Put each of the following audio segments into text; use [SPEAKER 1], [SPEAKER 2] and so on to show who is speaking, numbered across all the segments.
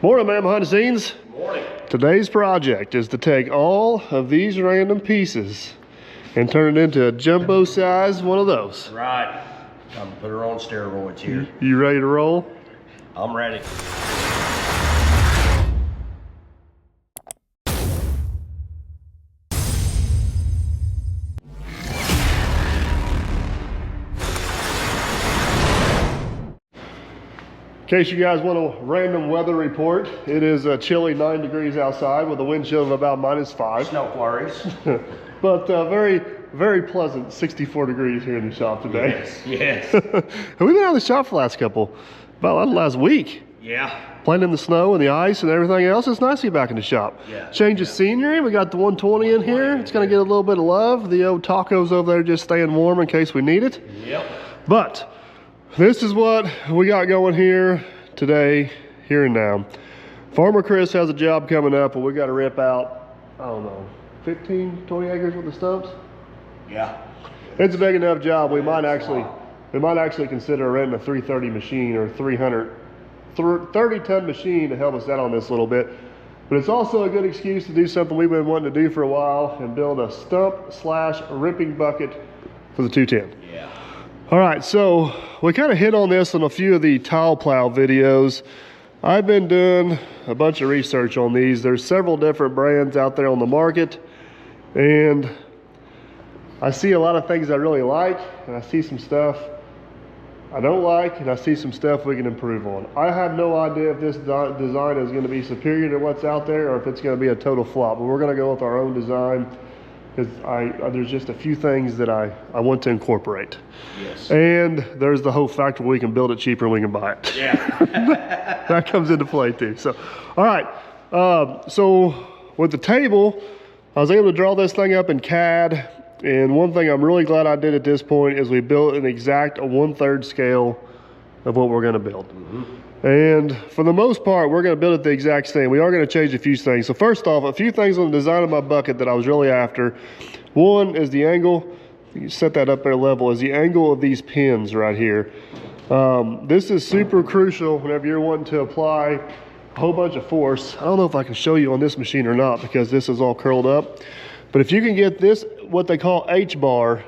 [SPEAKER 1] Morning, man, behind the scenes.
[SPEAKER 2] Morning.
[SPEAKER 1] Today's project is to take all of these random pieces and turn it into a jumbo size one of those.
[SPEAKER 2] Right. I'm gonna put her on steroids here.
[SPEAKER 1] You ready to roll?
[SPEAKER 2] I'm ready.
[SPEAKER 1] In case you guys want a random weather report, it is a chilly 9 degrees outside with a wind chill of about -5.
[SPEAKER 2] Snow flurries.
[SPEAKER 1] But very, very pleasant 64 degrees here in the shop today.
[SPEAKER 2] Yes.
[SPEAKER 1] We've been out of the shop for the last week.
[SPEAKER 2] Yeah.
[SPEAKER 1] Playing in the snow and the ice and everything else. It's nice to be back in the shop.
[SPEAKER 2] Yeah.
[SPEAKER 1] Change of scenery. We got the 120 in here. It's going to get a little bit of love. The old tacos over there just staying warm in case we need it.
[SPEAKER 2] Yep.
[SPEAKER 1] But this is what we got going here today, here and now. Farmer Chris has a job coming up and we got to rip out, I don't know, 15, 20 acres worth of stumps.
[SPEAKER 2] Yeah.
[SPEAKER 1] It's a big enough job. We might actually consider renting a 330 machine or 30-ton machine to help us out on this a little bit. But it's also a good excuse to do something we've been wanting to do for a while and build a stump/ripping bucket for the 210.
[SPEAKER 2] Yeah.
[SPEAKER 1] All right, so we kind of hit on this in a few of the tile plow videos. I've been doing a bunch of research on these. There's several different brands out there on the market, and I see a lot of things I really like, and I see some stuff I don't like, and I see some stuff we can improve on. I have no idea if this design is going to be superior to what's out there or if it's going to be a total flop, but we're going to go with our own design because there's just a few things that I want to incorporate.
[SPEAKER 2] Yes.
[SPEAKER 1] And there's the whole factor we can build it cheaper and we can buy it.
[SPEAKER 2] Yeah.
[SPEAKER 1] That comes into play too. So, all right. So with the table, I was able to draw this thing up in CAD. And one thing I'm really glad I did at this point is we built an exact 1/3 scale of what we're going to build. Mm-hmm. And for the most part, we're going to build it the exact same. We are going to change a few things. So first off, a few things on the design of my bucket that I was really after. One is the angle. You set that up there level, is the angle of these pins right here. This is super crucial whenever you're wanting to apply a whole bunch of force. I don't know if I can show you on this machine or not because this is all curled up. But if you can get this, what they call H-bar,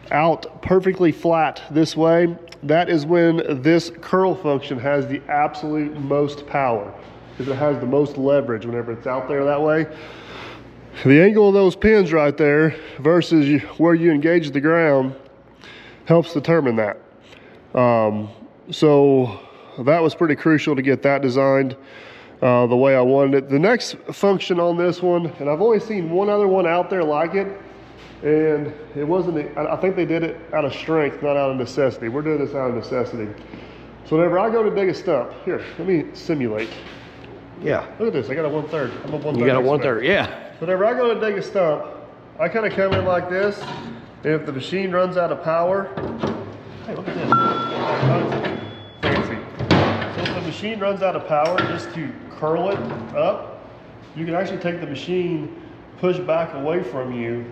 [SPEAKER 1] out perfectly flat this way, that is when this curl function has the absolute most power, because it has the most leverage whenever it's out there that way. The angle of those pins right there versus where you engage the ground helps determine that. So that was pretty crucial to get that designed the way I wanted it. The next function on this one, and I've only seen one other one out there like it, and it wasn't, I think they did it out of strength, not out of necessity. We're doing this out of necessity. So whenever I go to dig a stump, here, let me simulate.
[SPEAKER 2] Yeah.
[SPEAKER 1] Look at this, I got a 1/3. I'm a 1/3.
[SPEAKER 2] You got a 1/3, yeah.
[SPEAKER 1] Whenever I go to dig a stump, I kind of come in like this, and if the machine runs out of power, hey, look at this. Fancy. So if the machine runs out of power, just to curl it up, you can actually take the machine, push back away from you,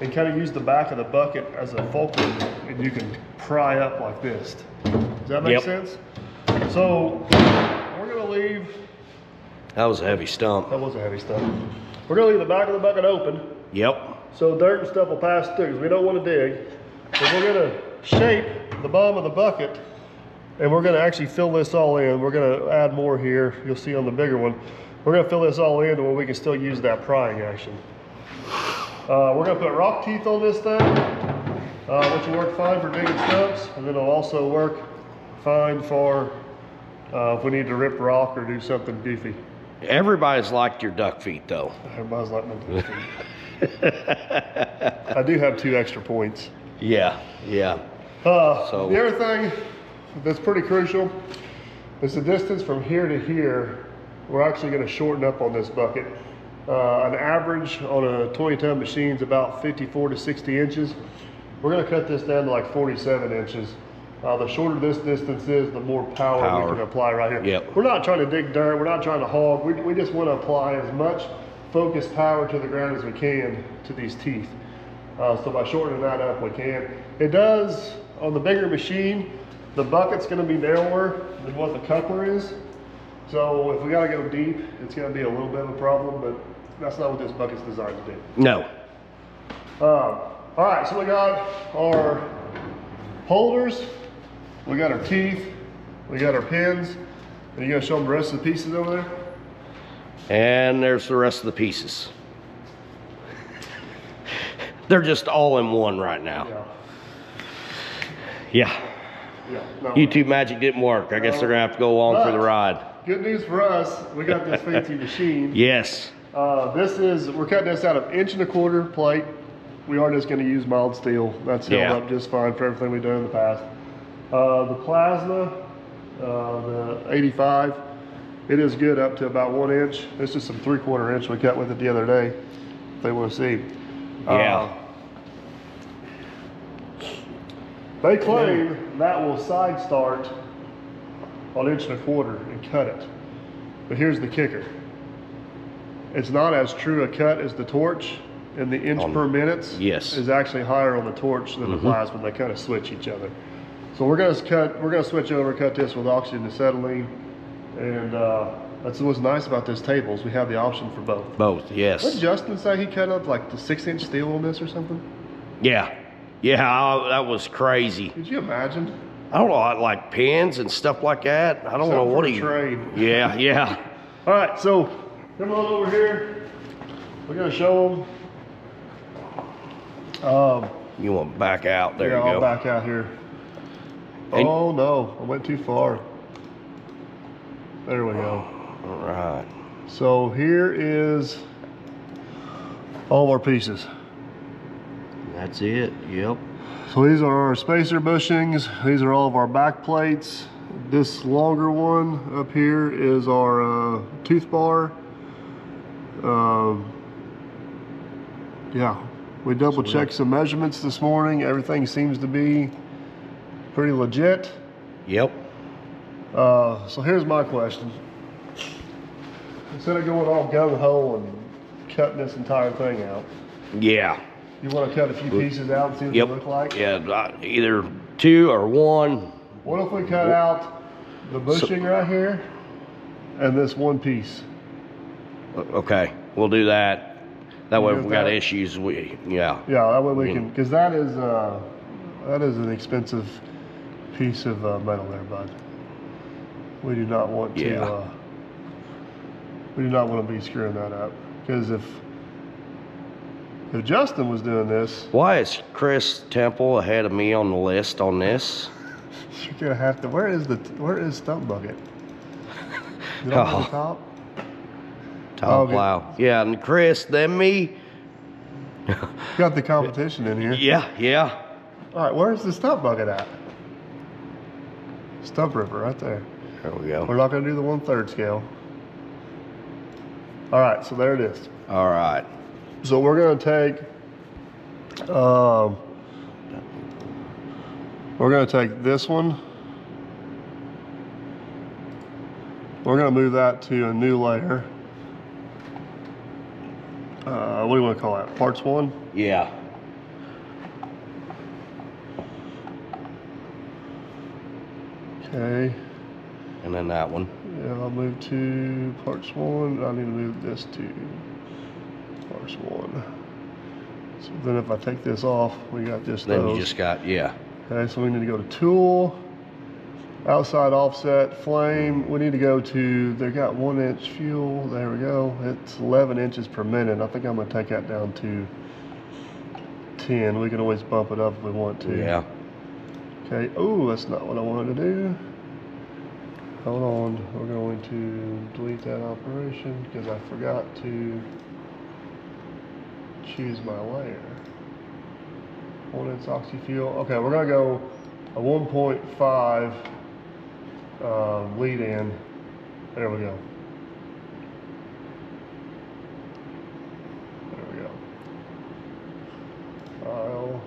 [SPEAKER 1] and kind of use the back of the bucket as a fulcrum, and you can pry up like this. Does that make sense? So we're gonna leave.
[SPEAKER 2] That was a heavy stump.
[SPEAKER 1] That was a heavy stump. We're gonna leave the back of the bucket open.
[SPEAKER 2] Yep.
[SPEAKER 1] So dirt and stuff will pass through, because we don't want to dig. But we're gonna shape the bottom of the bucket, and we're gonna actually fill this all in. We're gonna add more here. You'll see on the bigger one. We're gonna fill this all in to where we can still use that prying action. We're gonna put rock teeth on this thing, which will work fine for digging stumps, and then it'll also work fine for if we need to rip rock or do something goofy.
[SPEAKER 2] Everybody's liked your duck feet, though.
[SPEAKER 1] Everybody's like my duck feet. I do have 2 extra points.
[SPEAKER 2] Yeah, yeah.
[SPEAKER 1] The other thing that's pretty crucial is the distance from here to here. We're actually going to shorten up on this bucket. An average on a 20-ton machine is about 54 to 60 inches. We're going to cut this down to like 47 inches. The shorter this distance is, the more power we can apply right here.
[SPEAKER 2] Yep.
[SPEAKER 1] We're not trying to dig dirt. We're not trying to hog. We just want to apply as much focused power to the ground as we can to these teeth. So by shortening that up, we can. It does, on the bigger machine, the bucket's going to be narrower than what the coupler is. So if we gotta go deep, it's gonna be a little bit of a problem, but that's not what this bucket's designed to do.
[SPEAKER 2] No.
[SPEAKER 1] All right, so we got our holders, we got our teeth, we got our pins. Are you gonna show them the rest of the pieces over there?
[SPEAKER 2] And there's the rest of the pieces. They're just all in one right now. Yeah.
[SPEAKER 1] No.
[SPEAKER 2] YouTube magic didn't work. I guess they're gonna have to go along for the ride.
[SPEAKER 1] Good news for us, we got this fancy machine.
[SPEAKER 2] Yes.
[SPEAKER 1] We're cutting this out of 1¼ inch plate. We are just gonna use mild steel. That's held up just fine for everything we've done in the past. The plasma, the 85, it is good up to about 1 inch. This is some 3/4 inch we cut with it the other day, if they wanna see.
[SPEAKER 2] Yeah.
[SPEAKER 1] They claim that will side start on 1¼ inch and cut it. But here's the kicker. It's not as true a cut as the torch, and the inch per minute is actually higher on the torch than the plasma. They kind of switch each other. So we're gonna switch over, cut this with oxygen acetylene, and that's what's nice about this table is we have the option for both.
[SPEAKER 2] Both, yes.
[SPEAKER 1] What did Justin say he cut up like the 6-inch steel on this or something?
[SPEAKER 2] Yeah. Yeah, that was crazy.
[SPEAKER 1] Could you imagine?
[SPEAKER 2] I don't know, like pins and stuff like that. I don't know what he.
[SPEAKER 1] Train.
[SPEAKER 2] Yeah, yeah.
[SPEAKER 1] All right, so come on over here. We're gonna show them.
[SPEAKER 2] You want to back out? There you go.
[SPEAKER 1] I'll back out here.
[SPEAKER 2] And,
[SPEAKER 1] oh no, I went too far. There we go.
[SPEAKER 2] All right.
[SPEAKER 1] So here is all of our pieces.
[SPEAKER 2] That's it. Yep.
[SPEAKER 1] So these are our spacer bushings. These are all of our back plates. This longer one up here is our tooth bar. Yeah, we double checked some measurements this morning. Everything seems to be pretty legit.
[SPEAKER 2] Yep.
[SPEAKER 1] So here's my question. Instead of going all gung-ho and cutting this entire thing out,
[SPEAKER 2] Yeah.
[SPEAKER 1] you want to cut a few pieces out and see what they look like?
[SPEAKER 2] Yeah, either 2 or 1.
[SPEAKER 1] What if we cut out the bushing right here and this one piece?
[SPEAKER 2] Okay, we'll do that. That way, if we got
[SPEAKER 1] that?
[SPEAKER 2] issues,
[SPEAKER 1] Yeah, that way we can, because that is an expensive piece of metal there, bud. We do not want to. We do not want to be screwing that up, because if Justin was doing this,
[SPEAKER 2] Why is Chris Temple ahead of me on the list on this?
[SPEAKER 1] you're gonna have to. Where is Stump Bucket? Is it on the top?
[SPEAKER 2] Top plow. Yeah, and Chris, then me.
[SPEAKER 1] Got the competition in here.
[SPEAKER 2] Yeah.
[SPEAKER 1] All right, where's the Stump Bucket at? Stump Ripper right there.
[SPEAKER 2] There we go.
[SPEAKER 1] We're not gonna do the 1/3 scale. All right, so there it is.
[SPEAKER 2] All right.
[SPEAKER 1] So we're gonna take, this one. We're gonna move that to a new layer. What do you want to call that? Parts 1?
[SPEAKER 2] Yeah.
[SPEAKER 1] Okay.
[SPEAKER 2] And then that one.
[SPEAKER 1] Yeah, I'll move to parts 1. I need to move this to parts 1. So then if I take this off, we got just
[SPEAKER 2] Then
[SPEAKER 1] those.
[SPEAKER 2] you just got, yeah.
[SPEAKER 1] Okay, so we need to go to tool, outside offset, flame. We need to go to, they got 1 inch fuel. There we go. It's 11 inches per minute. I think I'm gonna take that down to 10. We can always bump it up if we want to.
[SPEAKER 2] Yeah.
[SPEAKER 1] Okay, oh, that's not what I wanted to do. Hold on, we're going to delete that operation because I forgot to choose my layer. 1 inch oxy fuel. Okay, we're gonna go a 1.5 lead in. There we go. There we go. File.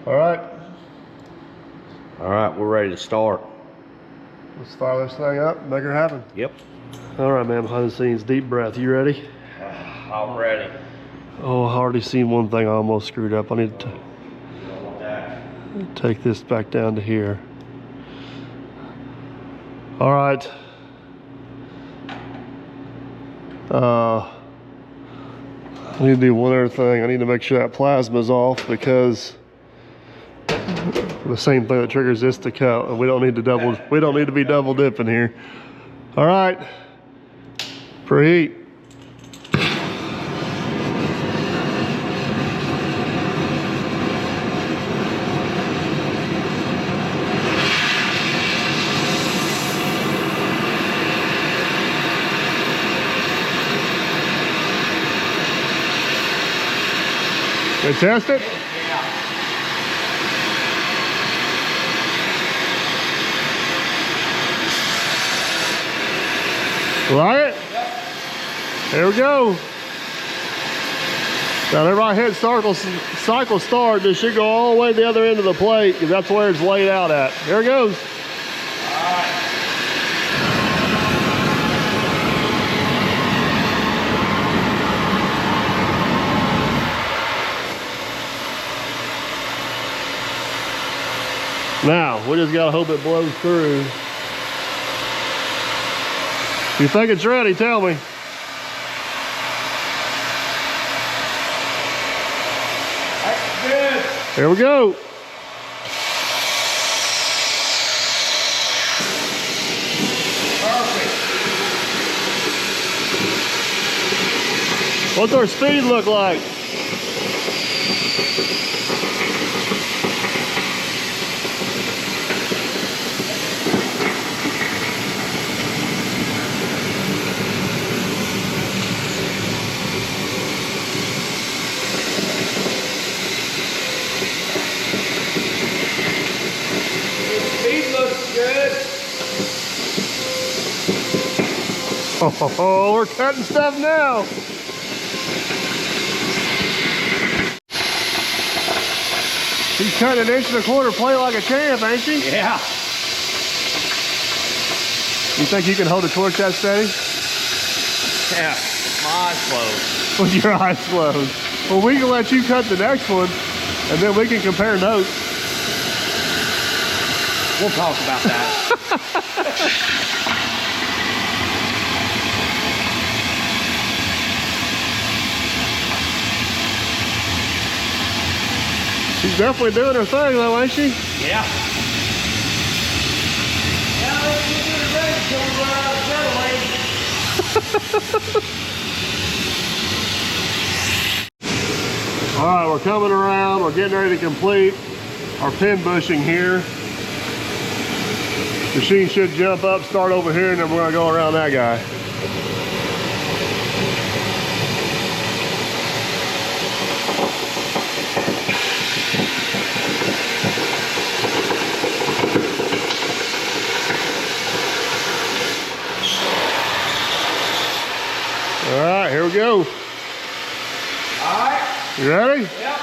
[SPEAKER 1] All right.
[SPEAKER 2] All right, we're ready to start.
[SPEAKER 1] Let's fire this thing up, make her happen.
[SPEAKER 2] Yep.
[SPEAKER 1] All right, man, behind the scenes, deep breath. You ready?
[SPEAKER 2] I'm ready.
[SPEAKER 1] Oh, I already seen one thing I almost screwed up. I need to take this back down to here. All right. I need to do one other thing. I need to make sure that plasma's off because the same thing that triggers this to cut, and we don't need to be double dipping here. All right. Preheat. They test it?
[SPEAKER 2] Yeah.
[SPEAKER 1] Like it?
[SPEAKER 2] Yep.
[SPEAKER 1] There we go. Now everybody hit cycle start. This should go all the way to the other end of the plate because that's where it's laid out at. There it goes.
[SPEAKER 2] All right.
[SPEAKER 1] Now, we just gotta hope it blows through. If you think it's ready, tell me.
[SPEAKER 2] That's good.
[SPEAKER 1] Here we go.
[SPEAKER 2] Perfect.
[SPEAKER 1] What's our speed look like? Oh, we're cutting stuff now. She's cutting 1.25 inch plate like a champ, ain't she?
[SPEAKER 2] Yeah.
[SPEAKER 1] You think you can hold a torch that steady?
[SPEAKER 2] Yeah. My eyes closed.
[SPEAKER 1] With your eyes closed. Well, we can let you cut the next one, and then we can compare notes.
[SPEAKER 2] We'll talk about that.
[SPEAKER 1] She's definitely doing her thing though, ain't she?
[SPEAKER 2] Yeah. Yeah, let's get it ready until we run out of lady.
[SPEAKER 1] All right, we're coming around. We're getting ready to complete our pin bushing here. Machine should jump up, start over here, and then we're gonna go around that guy. All right, here we go.
[SPEAKER 2] All right.
[SPEAKER 1] You ready?
[SPEAKER 2] Yep.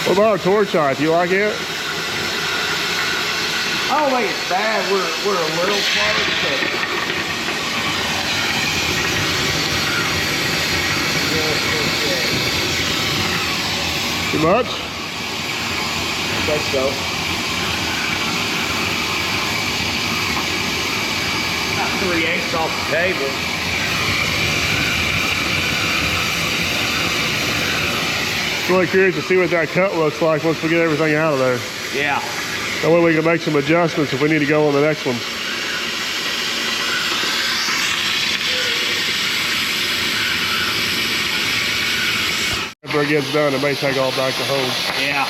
[SPEAKER 1] What about our torch height? Do you like it?
[SPEAKER 2] I don't think it's bad. We're a little close, but
[SPEAKER 1] Too much?
[SPEAKER 2] I think so. About 3/8 off the table.
[SPEAKER 1] I'm really curious to see what that cut looks like once we get everything out of there.
[SPEAKER 2] Yeah.
[SPEAKER 1] That way we can make some adjustments if we need to go on the next one. After it gets done, it may take all back to home.
[SPEAKER 2] Yeah.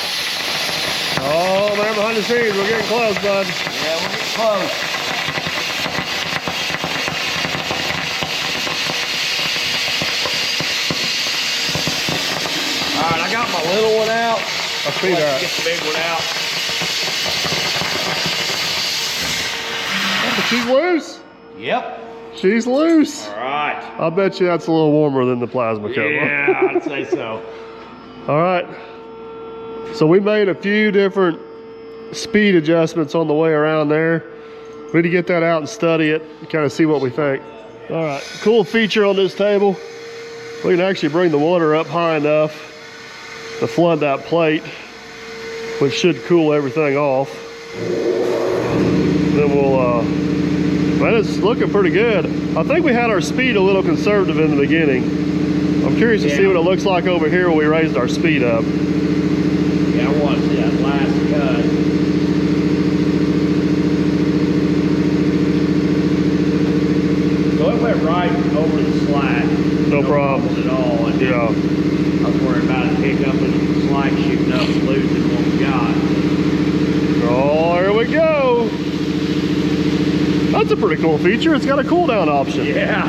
[SPEAKER 1] Oh man, behind the scenes, we're getting close, bud.
[SPEAKER 2] Yeah, we're getting close. All right, I got my little one out.
[SPEAKER 1] I see that.
[SPEAKER 2] Get the big one out.
[SPEAKER 1] Oh, she's loose.
[SPEAKER 2] Yep.
[SPEAKER 1] She's loose.
[SPEAKER 2] All right.
[SPEAKER 1] I bet you that's a little warmer than the plasma cover.
[SPEAKER 2] Yeah, I'd say so.
[SPEAKER 1] All right. So we made a few different speed adjustments on the way around there. We need to get that out and study it, and kind of see what we think. All right, cool feature on this table. We can actually bring the water up high enough to flood that plate, which should cool everything off. Then we'll, man, it's looking pretty good. I think we had our speed a little conservative in the beginning. I'm curious to see what it looks like over here when we raised our speed up.
[SPEAKER 2] Yeah, I want to see that last cut. So it went right over the slat.
[SPEAKER 1] No problem
[SPEAKER 2] at all. And
[SPEAKER 1] yeah.
[SPEAKER 2] I was worried about it pick up and the slack shooting up and losing what we got.
[SPEAKER 1] Oh, here we go. That's a pretty cool feature. It's got a cool down option.
[SPEAKER 2] Yeah.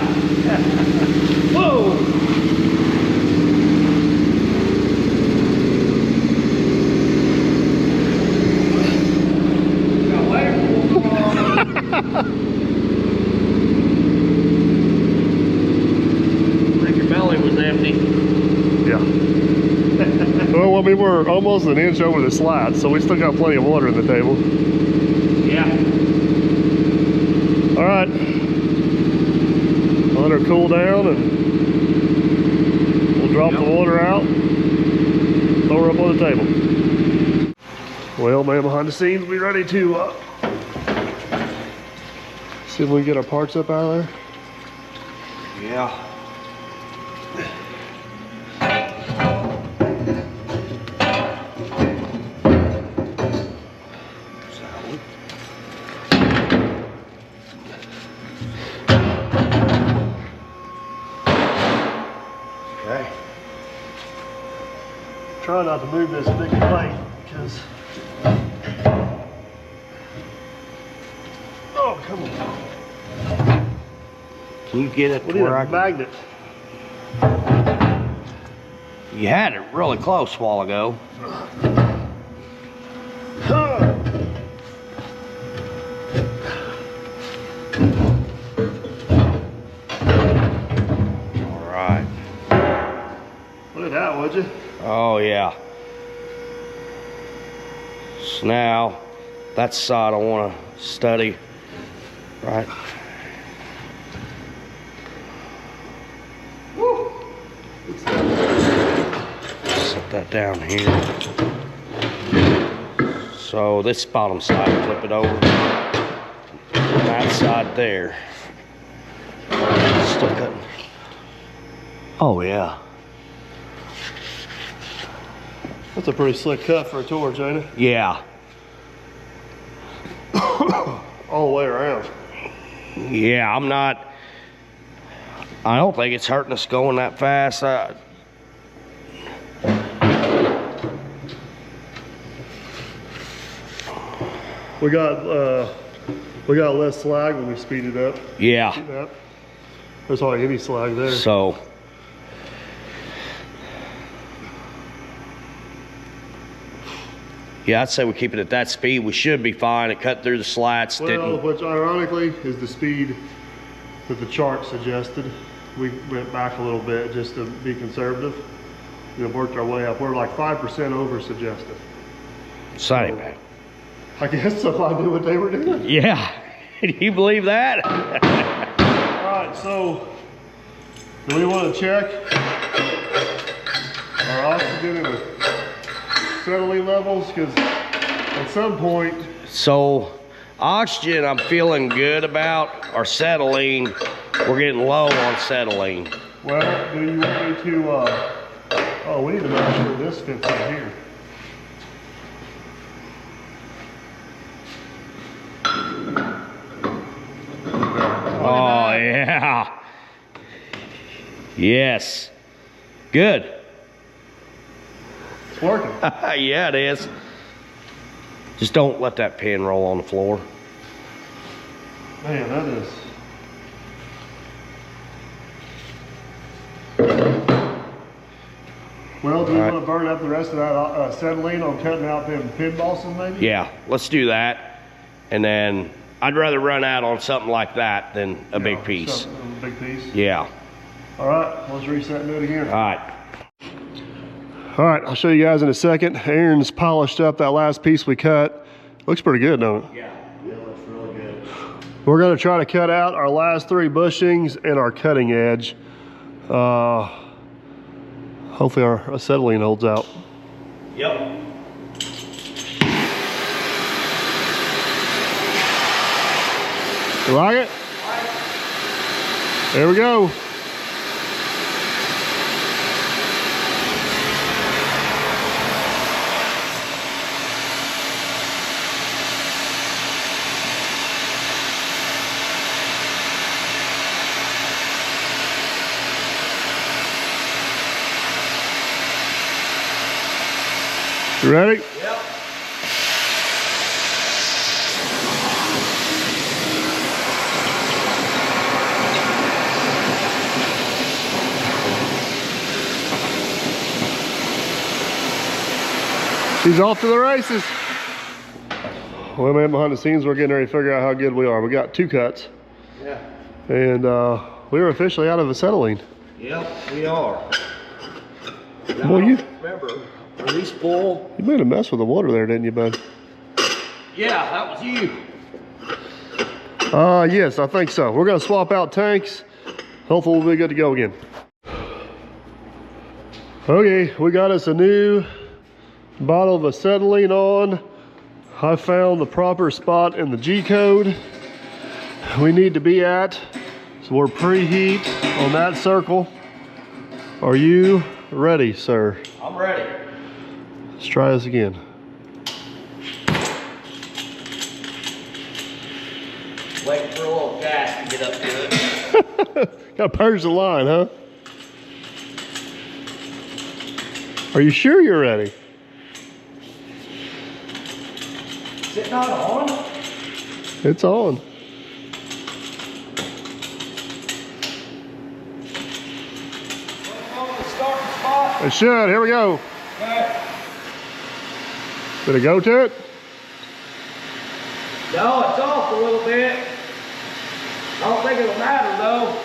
[SPEAKER 2] Whoa. I think your belly was empty.
[SPEAKER 1] Yeah. Well, I mean, we're almost an inch over the slat, so we still got plenty of water in the table.
[SPEAKER 2] Yeah.
[SPEAKER 1] All right. Let her cool down and we'll drop the water out, throw her up on the table. Well, man, behind the scenes, we ready to see if we can get our parts up out of there.
[SPEAKER 2] Yeah. Okay.
[SPEAKER 1] Try not to move this big plate because. Oh, come on.
[SPEAKER 2] Can you get it
[SPEAKER 1] We
[SPEAKER 2] to
[SPEAKER 1] need
[SPEAKER 2] where
[SPEAKER 1] a magnet.
[SPEAKER 2] You had it really close a while ago. All right.
[SPEAKER 1] Look at that, would you?
[SPEAKER 2] Oh yeah. So now, that's the side I want to study. Right.
[SPEAKER 1] Woo.
[SPEAKER 2] Set that down here. So this bottom side, flip it over. That side there. Still cutting. Oh yeah.
[SPEAKER 1] That's a pretty slick cut for a torch, ain't it?
[SPEAKER 2] Yeah.
[SPEAKER 1] All the way around.
[SPEAKER 2] Yeah, I don't think it's hurting us going that fast.
[SPEAKER 1] We got less slag when we speed it up.
[SPEAKER 2] Yeah.
[SPEAKER 1] See that? There's hardly any slag there.
[SPEAKER 2] So. Yeah, I'd say we keep it at that speed. We should be fine. It cut through the slats.
[SPEAKER 1] Well, which ironically is the speed that the chart suggested. We went back a little bit just to be conservative. And worked our way up. We're like 5% over suggested.
[SPEAKER 2] Sorry, man.
[SPEAKER 1] I guess somebody knew what they were doing.
[SPEAKER 2] Yeah. Do you believe that?
[SPEAKER 1] All right, so do we want to check our oxygen and acetylene levels? Because at some point.
[SPEAKER 2] So oxygen I'm feeling good about. Our acetylene, we're getting low on acetylene.
[SPEAKER 1] Well, do you want me to, oh, we need to make sure this fits in here.
[SPEAKER 2] Oh, yeah. Yes. Good.
[SPEAKER 1] It's working.
[SPEAKER 2] Yeah, it is. Just don't let that pin roll on the floor.
[SPEAKER 1] Man, that is. Well, do we want to burn up the rest of that acetylene on cutting out them pin bosses maybe?
[SPEAKER 2] Yeah, let's do that. And then I'd rather run out on something like that than a big piece.
[SPEAKER 1] A big piece?
[SPEAKER 2] Yeah.
[SPEAKER 1] All right, let's reset and do it again.
[SPEAKER 2] All right.
[SPEAKER 1] All right, I'll show you guys in a second. Aaron's polished up that last piece we cut. Looks pretty good, don't it?
[SPEAKER 2] Yeah, it looks really good.
[SPEAKER 1] We're gonna try to cut out our last 3 bushings and our cutting edge. Hopefully our acetylene holds out.
[SPEAKER 2] Yep.
[SPEAKER 1] You like it? There we go. You ready?
[SPEAKER 2] Yep.
[SPEAKER 1] She's off to the races. Well, man, behind the scenes, we're getting ready to figure out how good we are. We got 2 cuts.
[SPEAKER 2] Yeah.
[SPEAKER 1] And we are officially out of acetylene.
[SPEAKER 2] Yep, we are. Now,
[SPEAKER 1] Well, you
[SPEAKER 2] remember, are these full?
[SPEAKER 1] made a mess with the water there, didn't you, bud?
[SPEAKER 2] Yeah, that was you.
[SPEAKER 1] Yes, I think so. We're gonna swap out tanks. Hopefully we'll be good to go again. Okay, we got us a new bottle of acetylene on. I found the proper spot in the G code we need to be at. So we're preheat on that circle. Are you ready, sir?
[SPEAKER 2] I'm ready.
[SPEAKER 1] Let's try this again.
[SPEAKER 2] Waiting for a little gas to get up to it.
[SPEAKER 1] Gotta purge the line, huh? Are you sure you're ready?
[SPEAKER 2] Is it not on?
[SPEAKER 1] It's on. It should. Here we go.
[SPEAKER 2] Okay.
[SPEAKER 1] Did it go to it?
[SPEAKER 2] No, it's off a little bit. I don't think it'll matter though.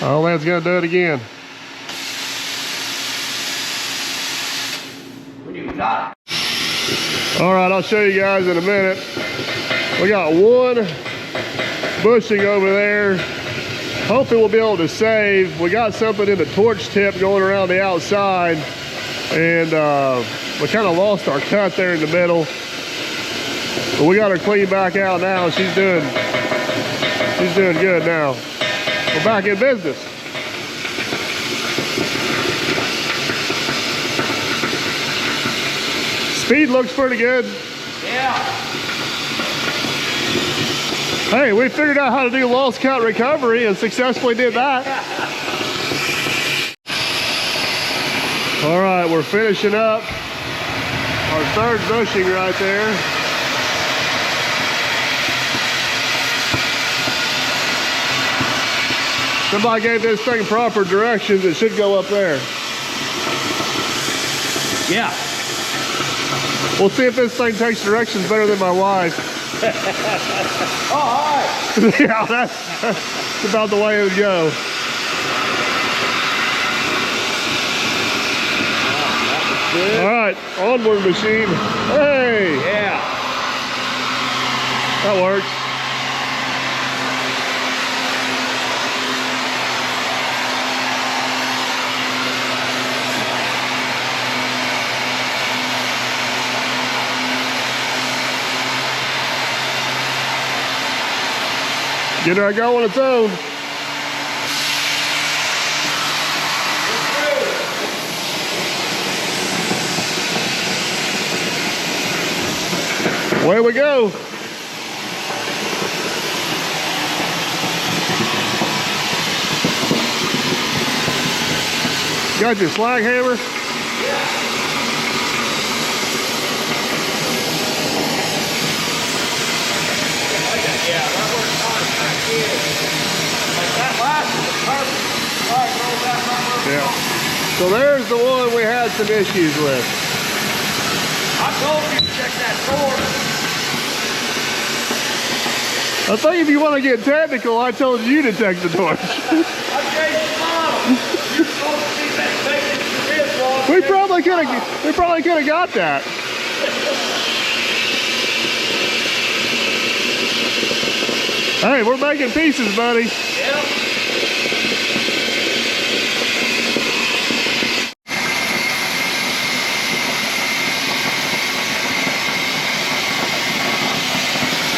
[SPEAKER 1] Oh, that's gonna do it again.
[SPEAKER 2] We do not.
[SPEAKER 1] All right, I'll show you guys in a minute. We got 1 bushing over there. Hopefully we'll be able to save. We got something in the torch tip going around the outside, and we kind of lost our cut there in the middle. But we got her clean back out now. She's doing good now. We're back in business. Speed looks pretty good.
[SPEAKER 2] Yeah.
[SPEAKER 1] Hey, we figured out how to do lost cut recovery and successfully did that. All right, we're finishing up our 3rd bushing right there. Somebody gave this thing proper directions. It should go up there.
[SPEAKER 2] Yeah.
[SPEAKER 1] We'll see if this thing takes directions better than my wife.
[SPEAKER 2] Oh, hi.
[SPEAKER 1] Yeah, that's about the way it would go.
[SPEAKER 2] Good.
[SPEAKER 1] All right, onward machine. Hey,
[SPEAKER 2] Yeah.
[SPEAKER 1] that works. Get her go on its own. Away we go. Got your slag hammer?
[SPEAKER 2] Yeah, that works hard back here. Like that last was perfect. All right, roll that right.
[SPEAKER 1] Yeah. So there's the one we had some issues with.
[SPEAKER 2] I told you to check that torch.
[SPEAKER 1] I think if you want to get technical, I told you to check the torch.
[SPEAKER 2] I
[SPEAKER 1] We probably could have got that. Hey, we're making pieces, buddy.
[SPEAKER 2] Yep.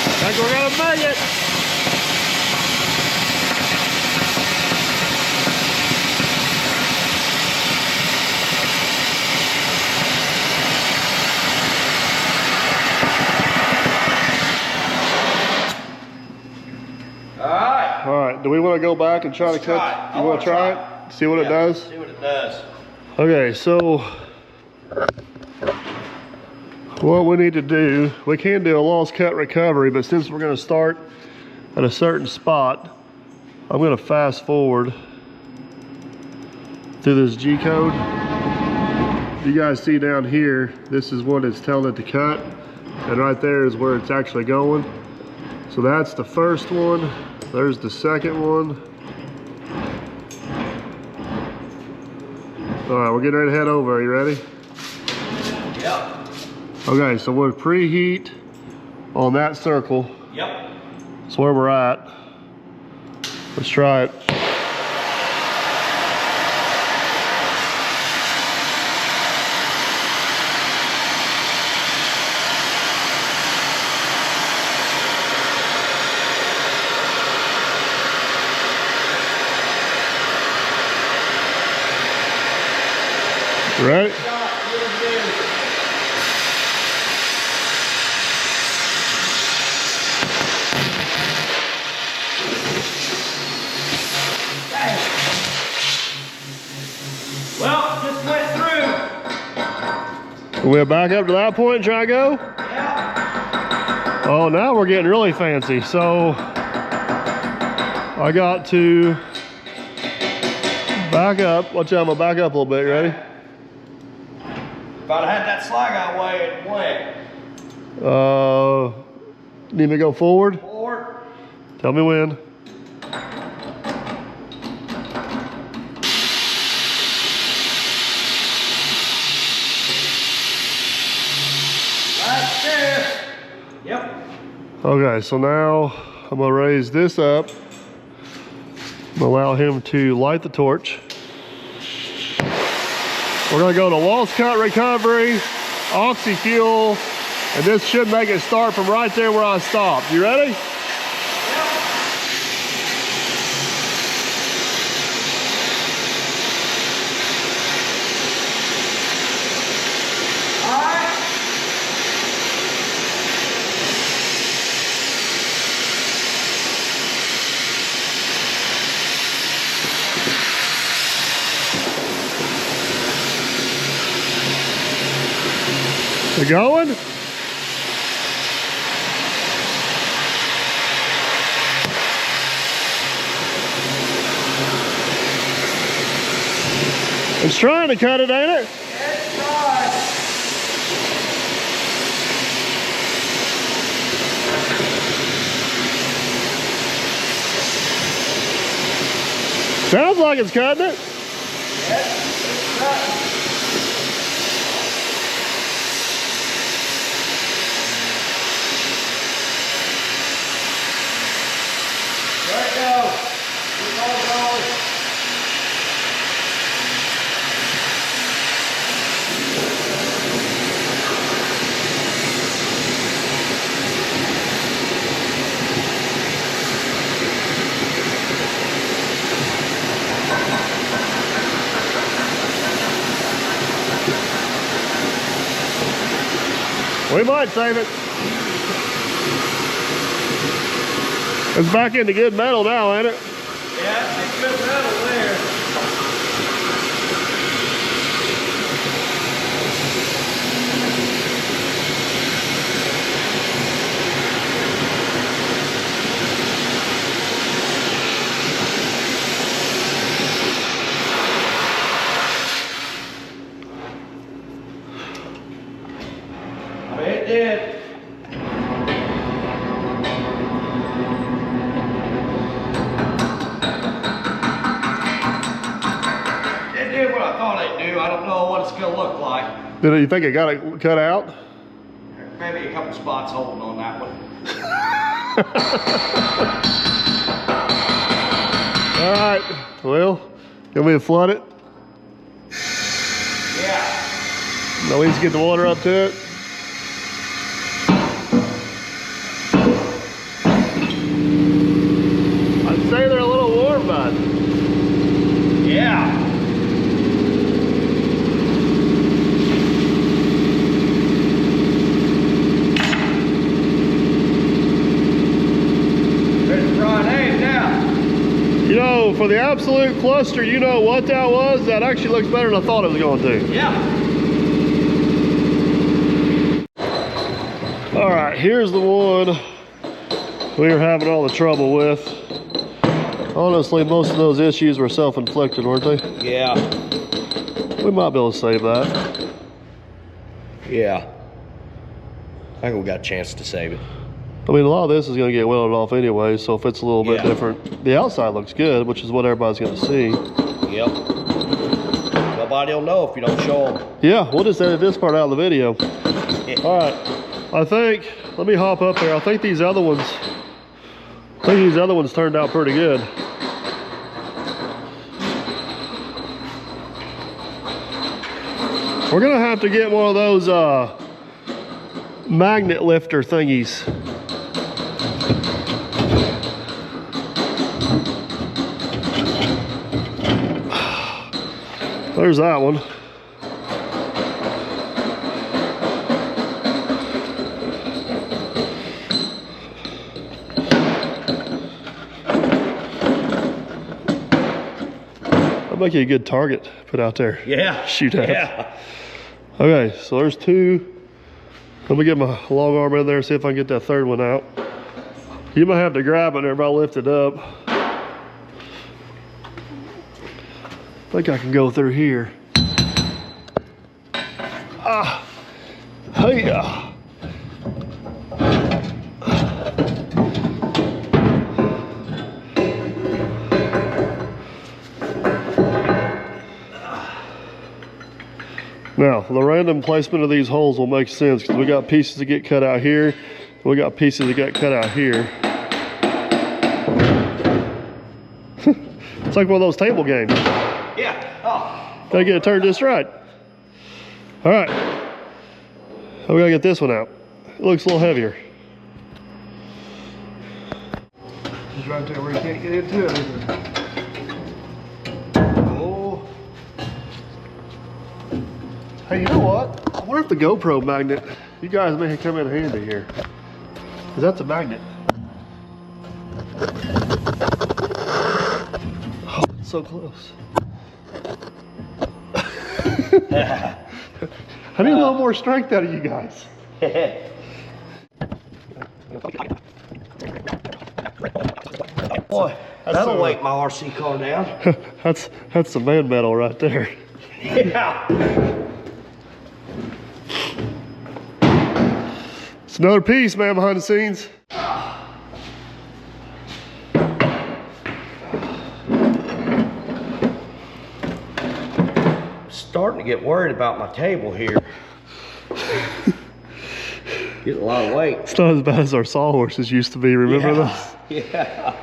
[SPEAKER 1] I think we're gonna make it. All right, do we want to go back and try to cut? You want to try it? See what it does?
[SPEAKER 2] See what it does.
[SPEAKER 1] Okay, so what we need to do, we can do a lost cut recovery, but since we're going to start at a certain spot, I'm going to fast forward through this G code. You guys see down here, this is what it's telling it to cut, and right there is where it's actually going. So that's the first one. There's the second one. All right, we're getting ready to head over. Are you ready?
[SPEAKER 2] Yep.
[SPEAKER 1] Okay, so we'll preheat on that circle.
[SPEAKER 2] Yep.
[SPEAKER 1] That's where we're at. Let's try it. Ready?
[SPEAKER 2] Well, just went through.
[SPEAKER 1] We'll back up to that point and try to go?
[SPEAKER 2] Yeah.
[SPEAKER 1] Oh, now we're getting really fancy. So I got to back up. Watch out, I'm gonna back up a little bit. You ready?
[SPEAKER 2] If I'd had that slag out way, it went.
[SPEAKER 1] Need me to go forward?
[SPEAKER 2] Forward.
[SPEAKER 1] Tell me when.
[SPEAKER 2] Right there. Yep.
[SPEAKER 1] Okay, so now I'm gonna raise this up. I'm gonna allow him to light the torch. We're gonna go to lost cut recovery, oxy fuel, and this should make it start from right there where I stopped. You ready?
[SPEAKER 2] Yep. All right.
[SPEAKER 1] We going? It's trying to cut it, ain't it?
[SPEAKER 2] Let's try.
[SPEAKER 1] Sounds like it's cutting it.
[SPEAKER 2] Yep. It's cutting. There it goes. Keep on going.
[SPEAKER 1] We might save it. It's back into good metal now, ain't it?
[SPEAKER 2] Yeah, it's good metal there. I mean, it did. I thought I'd do. I don't know what it's gonna look like.
[SPEAKER 1] Did you think it got it cut out?
[SPEAKER 2] Maybe a couple spots holding on that one.
[SPEAKER 1] All right, well, you want me to flood it?
[SPEAKER 2] Yeah.
[SPEAKER 1] No, we just get the water up to it. I'd say they're a little warm, bud.
[SPEAKER 2] Yeah. Ready to fry an egg now.
[SPEAKER 1] You know, for the absolute cluster, you know what that was? That actually looks better than I thought it was going to.
[SPEAKER 2] Yeah.
[SPEAKER 1] All right, here's the one we were having all the trouble with. Honestly, most of those issues were self-inflicted, weren't they?
[SPEAKER 2] Yeah.
[SPEAKER 1] We might be able to save that.
[SPEAKER 2] Yeah. I think we got a chance to save it.
[SPEAKER 1] I mean, a lot of this is going to get welded off anyway, so if it's a little bit different. The outside looks good, which is what everybody's going to see.
[SPEAKER 2] Yep. Nobody will know if you don't show them.
[SPEAKER 1] Yeah, we'll just edit this part out of the video.
[SPEAKER 2] Yeah.
[SPEAKER 1] All right, I think, let me hop up there. I think these other ones turned out pretty good. We're gonna have to get one of those magnet lifter thingies. There's that one. That'll make you a good target to put out there.
[SPEAKER 2] Yeah.
[SPEAKER 1] Shoot at.
[SPEAKER 2] Yeah.
[SPEAKER 1] Okay, so there's two. Let me get my long arm in there and see if I can get that third one out. You might have to grab it and everybody lift it up. I think I can go through here. Ah, hey. Now, the random placement of these holes will make sense because we got pieces that get cut out here. We got pieces that get cut out here. It's like one of those table games.
[SPEAKER 2] Yeah. Oh.
[SPEAKER 1] Gotta get it turned just right. All right. We gotta get this one out. It looks a little heavier. It's right there where you can't get into it. Oh. Hey, you know what? I wonder if the GoPro magnet, you guys may come in handy here. Because that's a magnet. Oh, it's so close. I need a little more strength out of you guys.
[SPEAKER 2] Boy, that'll weight my RC car down.
[SPEAKER 1] That's some man metal right there.
[SPEAKER 2] Yeah.
[SPEAKER 1] It's another piece, man, behind the scenes.
[SPEAKER 2] Starting to get worried about my table here. Getting a lot of weight.
[SPEAKER 1] It's not as bad as our sawhorses used to be, remember those?
[SPEAKER 2] Yeah.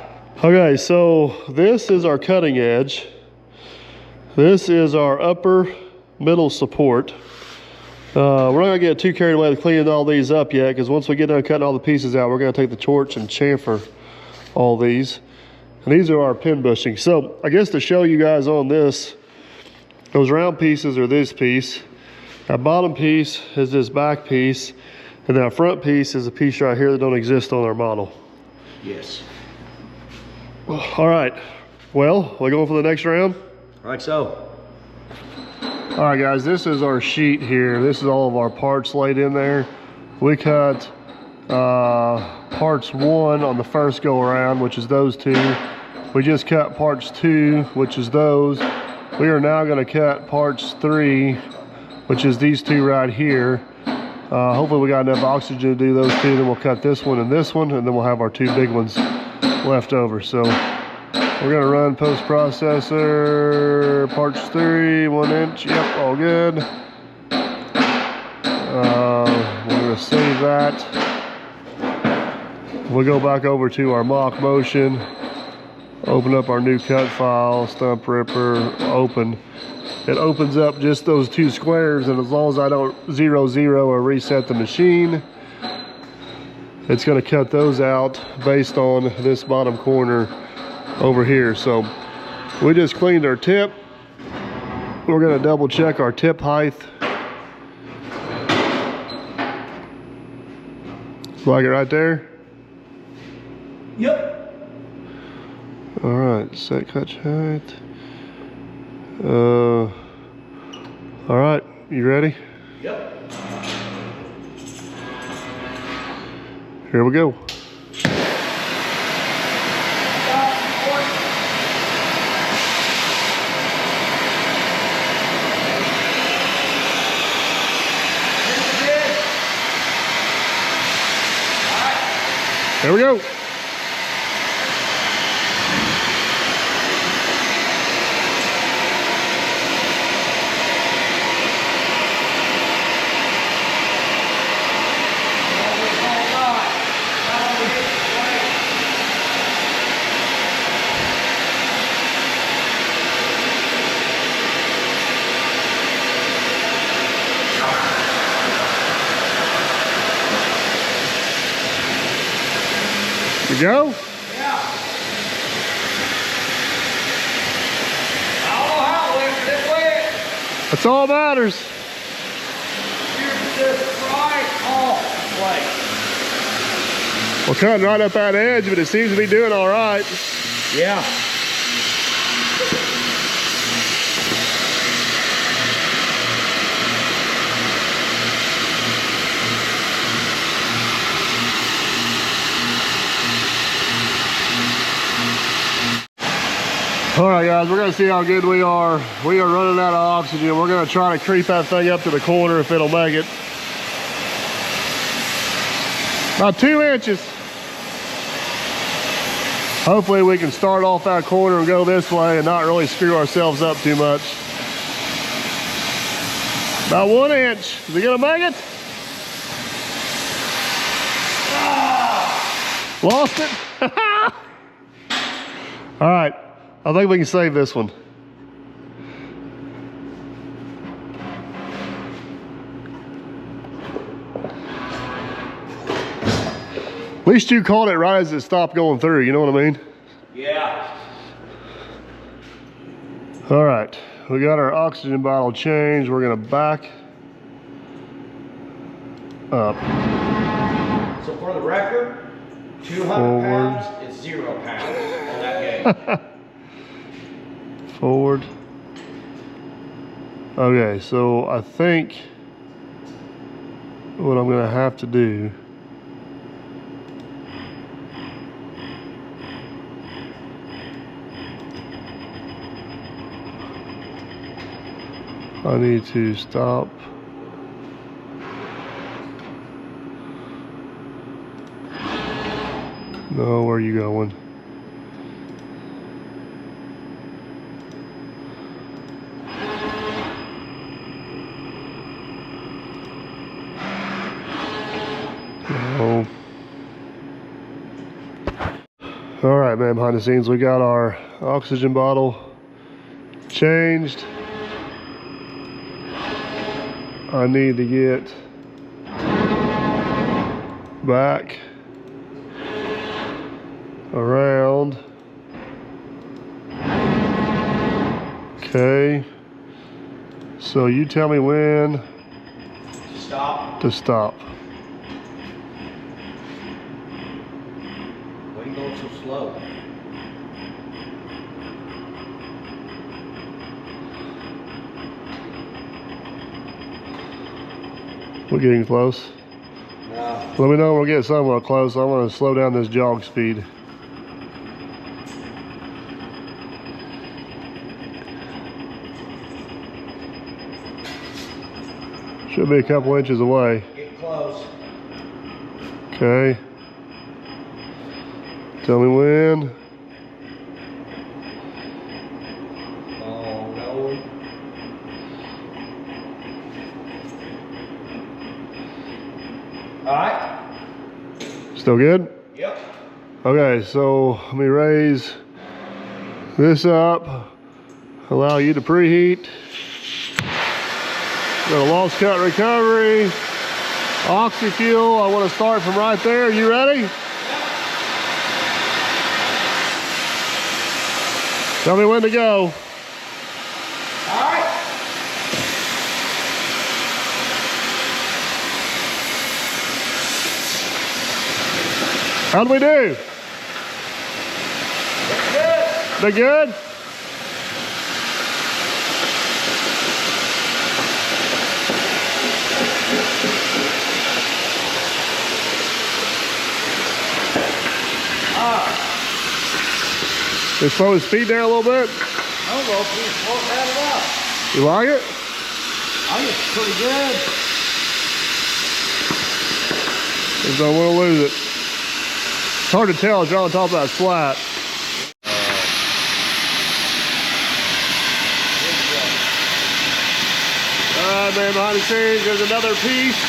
[SPEAKER 1] Okay, so this is our cutting edge. This is our upper middle support. We're not gonna get too carried away with cleaning all these up yet, because once we get done cutting all the pieces out, we're gonna take the torch and chamfer all these. And these are our pin bushings. So I guess to show you guys on this, those round pieces are this piece. That bottom piece is this back piece. And that front piece is a piece right here that don't exist on our model.
[SPEAKER 2] Yes.
[SPEAKER 1] All right, well, we're going for the next round?
[SPEAKER 2] Right, so.
[SPEAKER 1] All right, guys, this is our sheet here. This is all of our parts laid in there. We cut parts 1 on the first go around, which is those two. We just cut parts 2, which is those. We are now gonna cut parts 3, which is these two right here. Hopefully we got enough oxygen to do those two. Then we'll cut this one, and then we'll have our two big ones left over. So We're gonna run post processor parts 3, 1 inch. Yep, all good. We're gonna save that. We'll go back over to our mock motion, open up our new cut file, Stump Ripper, open. It opens up just those 2 squares, and as long as I don't 0 or reset the machine, it's gonna cut those out based on this bottom corner over here. So we just cleaned our tip. We're gonna double check our tip height. Like it right there?
[SPEAKER 2] Yep.
[SPEAKER 1] All right, set cut height. All right, you ready?
[SPEAKER 2] Yep.
[SPEAKER 1] Here we go. Here we go. You go?
[SPEAKER 2] Yeah. I don't know how it went, but it went.
[SPEAKER 1] That's all that matters.
[SPEAKER 2] Here's this right off place.
[SPEAKER 1] We're cutting right up that edge, but it seems to be doing all right.
[SPEAKER 2] Yeah.
[SPEAKER 1] All right, guys, we're gonna see how good we are. We are running out of oxygen. We're gonna try to creep that thing up to the corner if it'll make it. About 2 inches. Hopefully we can start off that corner and go this way and not really screw ourselves up too much. About 1 inch. Is it gonna make it? Lost it? All right. I think we can save this one. At least you caught it right as it stopped going through, you know what I mean?
[SPEAKER 2] Yeah.
[SPEAKER 1] All right, we got our oxygen bottle changed. We're gonna back up.
[SPEAKER 2] So for the record, 200
[SPEAKER 1] Forward.
[SPEAKER 2] pounds is 0 pounds on that game.
[SPEAKER 1] Forward. Okay, so I think what I'm gonna have to do I need to stop. No, where are you going? No. All right, man, behind the scenes, we got our oxygen bottle changed. I need to get back around. Okay. So you tell me when
[SPEAKER 2] Stop.
[SPEAKER 1] to stop.
[SPEAKER 2] Why are you going so slow?
[SPEAKER 1] We're getting close.
[SPEAKER 2] No.
[SPEAKER 1] Let me know when we get somewhat close. I want to slow down this jog speed. Should be a couple inches away.
[SPEAKER 2] Get close.
[SPEAKER 1] Okay. Tell me when. Still good?
[SPEAKER 2] Yep.
[SPEAKER 1] Okay, so let me raise this up, allow you to preheat. Got a lost cut recovery, oxy fuel. I want to start from right there. You ready? Yep. Tell me when to go.
[SPEAKER 2] All right.
[SPEAKER 1] How'd we do?
[SPEAKER 2] Good.
[SPEAKER 1] They good? Just slow his speed there a little bit.
[SPEAKER 2] I don't know if we won't add it up.
[SPEAKER 1] You like it?
[SPEAKER 2] I think it's pretty good.
[SPEAKER 1] Just don't want to lose it. It's hard to tell if you're on top of that flat. All right, man, behind the scenes, there's another piece.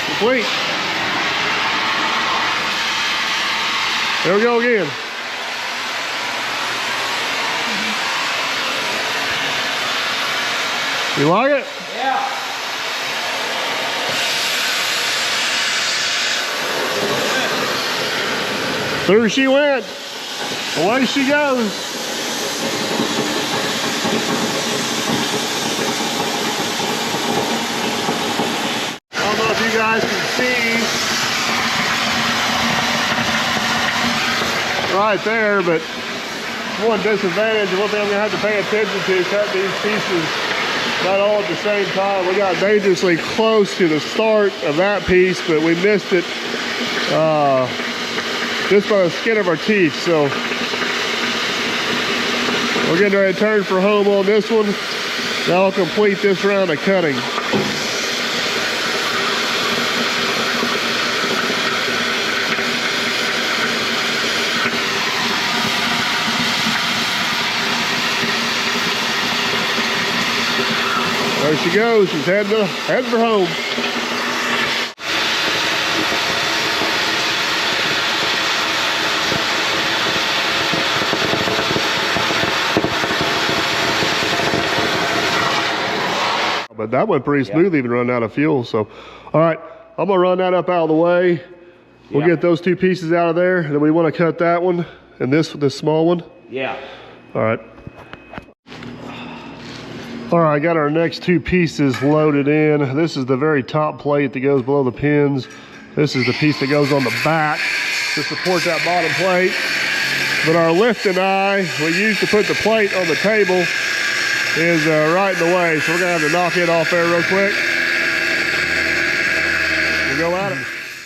[SPEAKER 1] Complete. There we go again. You like it?
[SPEAKER 2] Yeah.
[SPEAKER 1] Through she went. Away she goes. I don't know if you guys can see right there, but one disadvantage and one thing I'm gonna have to pay attention to, cut these pieces not all at the same time. We got dangerously close to the start of that piece, but we missed it just by the skin of our teeth. So we're getting ready to turn for home on this one. That'll complete this round of cutting. There she goes. She's heading for home. But that went pretty smooth, even running out of fuel. So, all right, I'm gonna run that up out of the way. We'll get those two pieces out of there, and then we want to cut that one and this small one.
[SPEAKER 2] Yeah.
[SPEAKER 1] All right. All right, I got our next two pieces loaded in. This is the very top plate that goes below the pins. This is the piece that goes on the back to support that bottom plate. But our lifting eye we use to put the plate on the table is right in the way. So we're gonna have to knock it off there real quick. We'll go at it.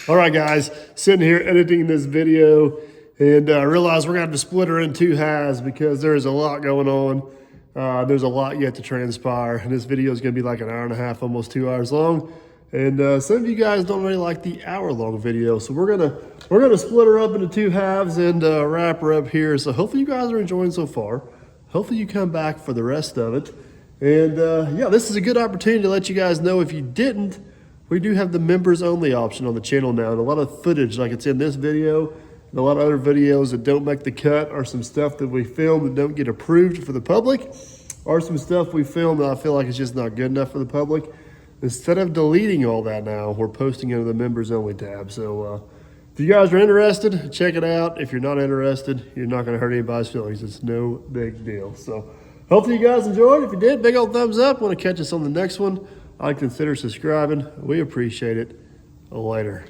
[SPEAKER 1] All right, guys, sitting here editing this video, and I realized we're gonna have to split her in two halves because there's a lot going on. There's a lot yet to transpire, and this video is gonna be like an hour and a half, almost 2 hours long. And some of you guys don't really like the hour-long video, so we're gonna split her up into two halves and wrap her up here. So hopefully you guys are enjoying so far. Hopefully you come back for the rest of it. And yeah, this is a good opportunity to let you guys know, if you didn't, we do have the members only option on the channel now. And a lot of footage like it's in this video and a lot of other videos that don't make the cut are some stuff that we filmed that don't get approved for the public, or some stuff we filmed that I feel like it's just not good enough for the public. Instead of deleting all that now, we're posting under the members only tab. So if you guys are interested, check it out. If you're not interested, you're not gonna hurt anybody's feelings. It's no big deal. So hopefully you guys enjoyed. If you did, big old thumbs up. Want to catch us on the next one, I'd consider subscribing. We appreciate it. Later.